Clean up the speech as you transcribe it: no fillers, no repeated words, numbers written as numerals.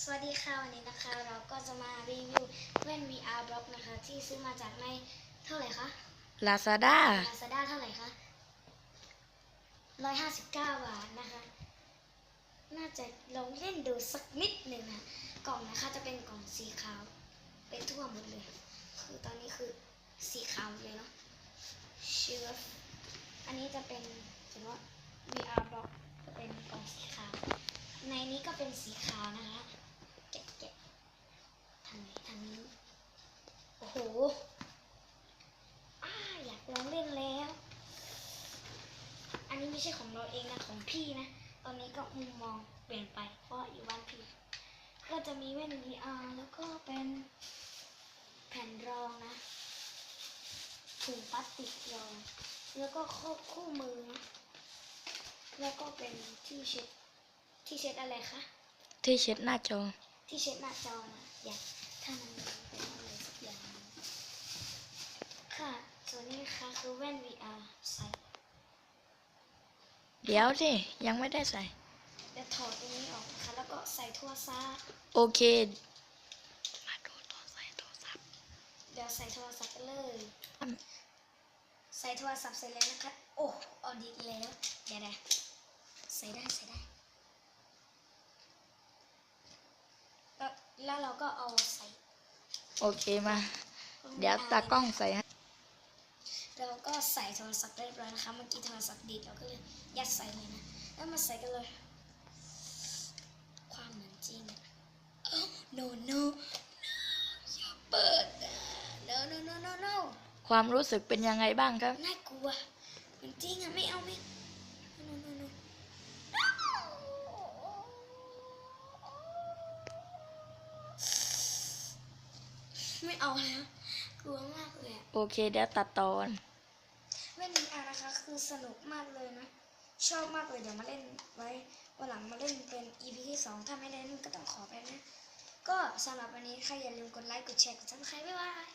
สวัสดีค่ะวันนี้นะคะเราก็จะมารีวิวแว่น VR Block นะคะที่ซื้อมาจากในเท่าไหร่คะ Lazada เท่าไหร่คะ159 บาทนะคะน่าจะลองเล่นดูสักนิดหนึ่งนะกล่องนะคะจะเป็นกล่องสีขาวเป็นทั่วหมดเลยคือตอนนี้คือสีขาวเลยเนาะเชื้ออันนี้จะเป็นเห็นว่า VR Block จะเป็นกล่องสีขาวในนี้ก็เป็นสีขาวนะคะแกะทางนี้โอ้โหอยากลองเล่นแล้วอันนี้ไม่ใช่ของเราเองนะของพี่นะตอนนี้ก็มุมมองเปลี่ยนไปเพราะอยู่บ้านพี่ก็จะมีแว่น VR แล้วก็เป็นแผ่นรองนะถุงพลาสติกรองแล้วก็คู่มือนะแล้วก็เป็นที่เช็ดอะไรคะที่เช็ดหน้าจอที่เช็ดหน้าจอนะถ้ามันเป็นอะไรสักอย่างค่ะส่วนนี้นะคะคือแว่น VR ใส่เดี๋ยวสิยังไม่ได้ใส่จะถอดตรงนี้ออกนะคะแล้วก็ใส่โทรศัพท์โอเคมาดูตอนใส่โทรศัพท์เดี๋ยวใส่โทรศัพท์กันเลยใส่โทรศัพท์เสร็จแล้วนะคะโอ้เอาดีแล้วเดี๋ยวใส่ได้แล้วเราก็เอาใส่โอเคมาเดี๋ยวตากล้องใส่ให้เราก็ใส่โทรศัพท์เรียบร้อยนะคะเมื่อกี้โทรศัพท์ดีดเราก็เลยยัดใส่เลยนะแล้วมาใส่กันเลยความเหมือนจริงno อย่าเปิดno ความรู้สึกเป็นยังไงบ้างครับน่ากลัวเหมือนจริงไม่เอาno ไม่เอาแล้วกลัวมากเลยโอเคเดี๋ยวตัดตอนแว่น VR นะคะคือสนุกมากเลยนะชอบมากเลยเดี๋ยวมาเล่นไว้วันหลังมาเล่นเป็น EP ที่2ถ้าไม่ได้เล่นก็ต้องขอไปนะก็สำหรับวันนี้ใครอย่าลืมกดไลค์กดแชร์กดซับสไครบ์บ๊ายบาย